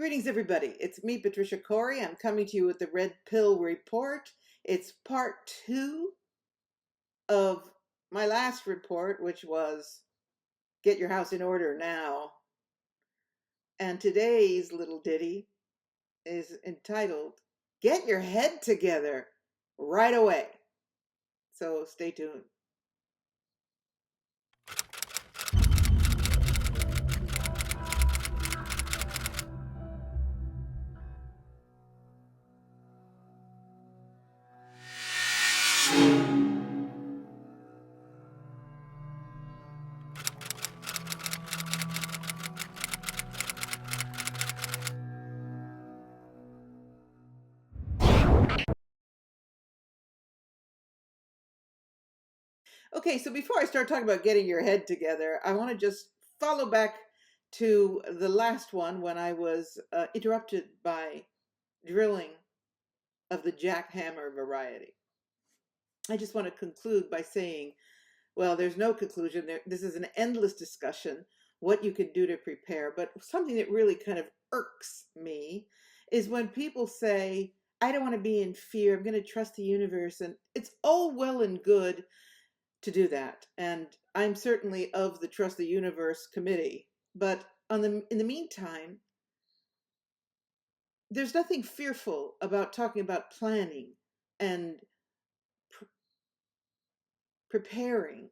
Greetings, everybody. It's me, Patricia Cori. I'm coming to you with the Red Pill Report. It's part 2 of my last report, which was Get Your House in Order Now. And today's little ditty is entitled Get Your Head Together Right Away. So stay tuned. Okay, so before I start talking about getting your head together, I want to just follow back to the last one when I was interrupted by drilling of the jackhammer variety. I just want to conclude by saying, well, there's no conclusion there. This is an endless discussion, what you can do to prepare. But something that really kind of irks me is when people say, I don't want to be in fear. I'm going to trust the universe. And it's all well and good to do that. And I'm certainly of the Trust the Universe committee. But in the meantime, there's nothing fearful about talking about planning and preparing,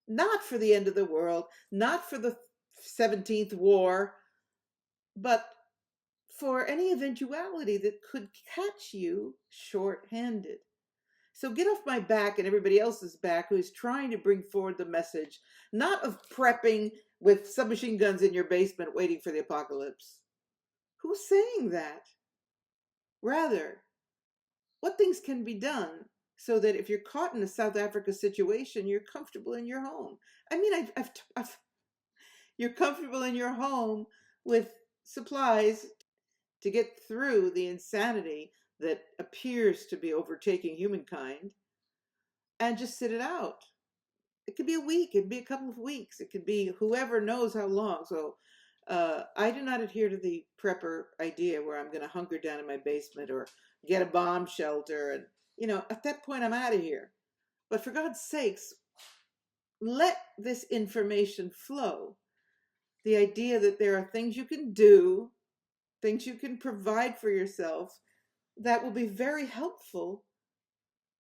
not for the end of the world, not for the 17th war, but for any eventuality that could catch you short-handed. So get off my back and everybody else's back who is trying to bring forward the message, not of prepping with submachine guns in your basement waiting for the apocalypse. Who's saying that? Rather, what things can be done so that if you're caught in a South Africa situation, you're comfortable in your home? I mean, you're comfortable in your home with supplies to get through the insanity that appears to be overtaking humankind, and just sit it out. It could be a week, it could be a couple of weeks, it could be whoever knows how long. So I do not adhere to the prepper idea where I'm going to hunker down in my basement or get a bomb shelter. And, at that point, I'm out of here. But for God's sakes, let this information flow. The idea that there are things you can do, things you can provide for yourself that will be very helpful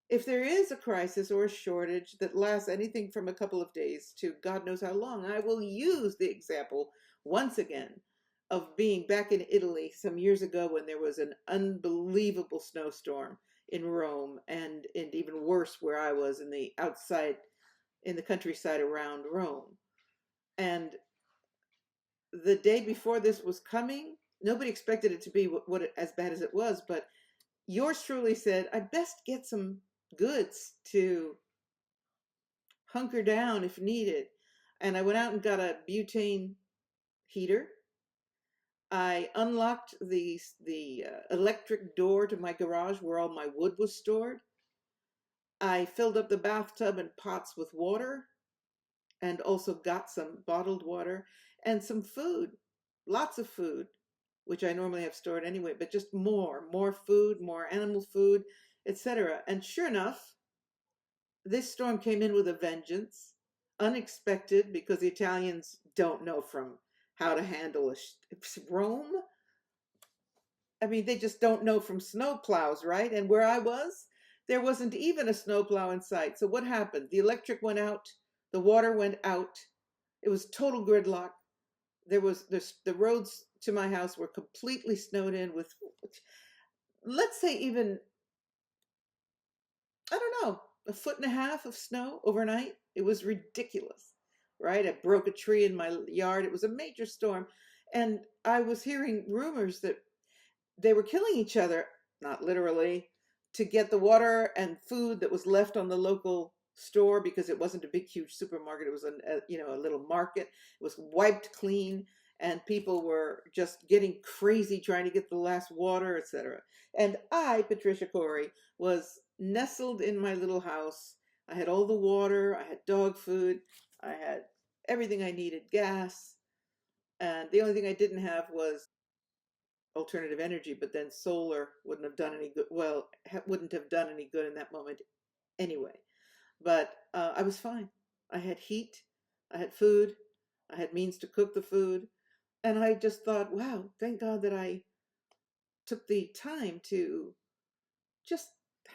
if there is a crisis or a shortage that lasts anything from a couple of days to God knows how long. I will use the example once again of being back in Italy some years ago when there was an unbelievable snowstorm in Rome, and even worse where I was in the countryside around Rome. And the day before this was coming, nobody expected it to be as bad as it was, but yours truly said, I best get some goods to hunker down if needed. And I went out and got a butane heater. I unlocked the electric door to my garage where all my wood was stored. I filled up the bathtub and pots with water, and also got some bottled water and some food, lots of food, which I normally have stored anyway, but just more food, more animal food, etc. And sure enough, this storm came in with a vengeance, unexpected, because the Italians don't know from how to handle Rome. I mean, they just don't know from snow plows, right? And where I was, there wasn't even a snow plow in sight. So what happened? The electric went out, the water went out. It was total gridlock. The roads to my house were completely snowed in with, let's say, even, I don't know, a foot and a half of snow overnight. It was ridiculous, right? I broke a tree in my yard. It was a major storm. And I was hearing rumors that they were killing each other, not literally, to get the water and food that was left on the local store, because it wasn't a big, huge supermarket. It was a little market. It was wiped clean, and people were just getting crazy trying to get the last water, etc. And I, Patricia Cori, was nestled in my little house. I had all the water. I had dog food. I had everything I needed, gas. And the only thing I didn't have was alternative energy, but then solar wouldn't have done any good. Well, wouldn't have done any good in that moment anyway. But I was fine. I had heat, I had food, I had means to cook the food. And I just thought, wow, thank God that I took the time to just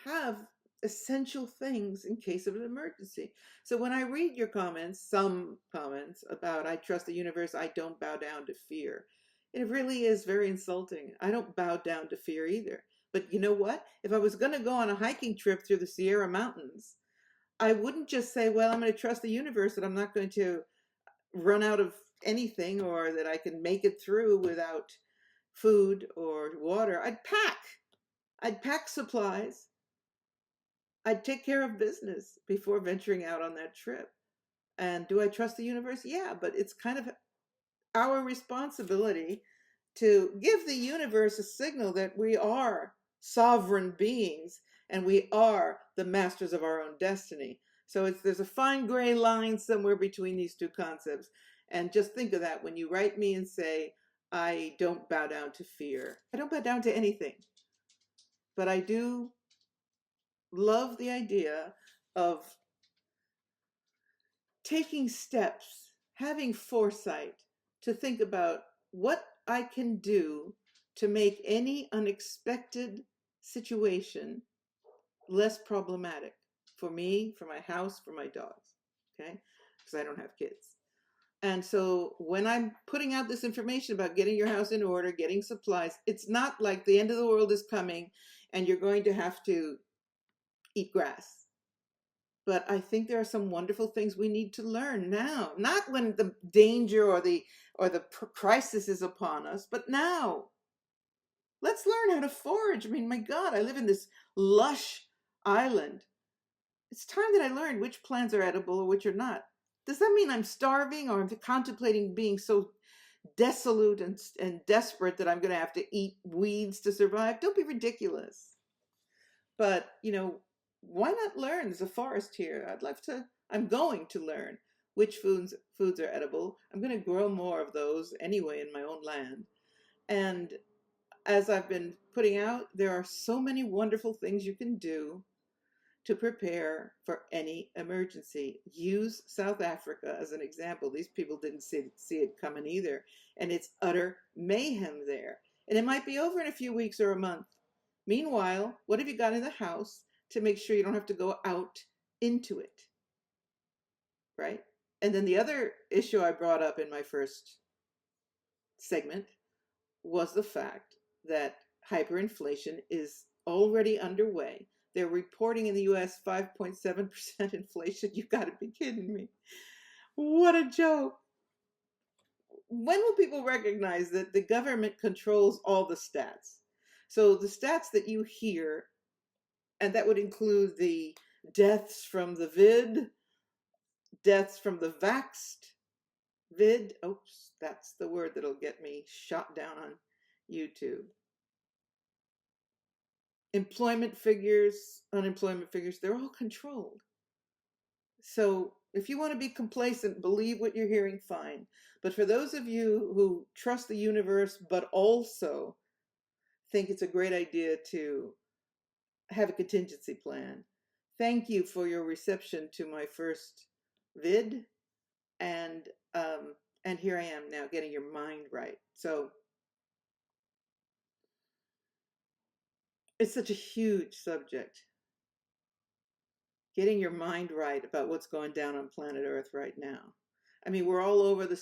have essential things in case of an emergency. So when I read your comments, some comments about I trust the universe, I don't bow down to fear, it really is very insulting. I don't bow down to fear either. But you know what? If I was going to go on a hiking trip through the Sierra Mountains, I wouldn't just say, well, I'm going to trust the universe that I'm not going to run out of anything or that I can make it through without food or water. I'd pack supplies. I'd take care of business before venturing out on that trip. And do I trust the universe? Yeah, but it's kind of our responsibility to give the universe a signal that we are sovereign beings and we are the masters of our own destiny. So there's a fine gray line somewhere between these two concepts. And just think of that when you write me and say, I don't bow down to fear. I don't bow down to anything. But I do love the idea of taking steps, having foresight to think about what I can do to make any unexpected situation less problematic for me, for my house, for my dogs, okay? Because I don't have kids. And so when I'm putting out this information about getting your house in order, getting supplies, it's not like the end of the world is coming and you're going to have to eat grass. But I think there are some wonderful things we need to learn now, not when the danger or the crisis is upon us, but now. Let's learn how to forage. I mean, my God, I live in this lush island. It's time that I learned which plants are edible or which are not. Does that mean I'm starving or I'm contemplating being so desolate and desperate that I'm going to have to eat weeds to survive? Don't be ridiculous. But, you know, why not learn? There's a forest here. I'm going to learn which foods are edible. I'm going to grow more of those anyway in my own land. And as I've been putting out, there are so many wonderful things you can do to prepare for any emergency. Use South Africa as an example. These people didn't see it coming either. And it's utter mayhem there. And it might be over in a few weeks or a month. Meanwhile, what have you got in the house to make sure you don't have to go out into it? Right? And then the other issue I brought up in my first segment was the fact that hyperinflation is already underway. They're reporting in the US 5.7% inflation. You got to be kidding me. What a joke. When will people recognize that the government controls all the stats? So the stats that you hear, and that would include the deaths from the vid, deaths from the vaxxed vid. Oops, that's the word that'll get me shot down on YouTube. Employment figures, unemployment figures, they're all controlled. So if you want to be complacent, believe what you're hearing, fine. But for those of you who trust the universe, but also think it's a great idea to have a contingency plan, thank you for your reception to my first vid. And here I am now getting your mind right. So it's such a huge subject. Getting your mind right about what's going down on planet Earth right now. I mean, we're all over the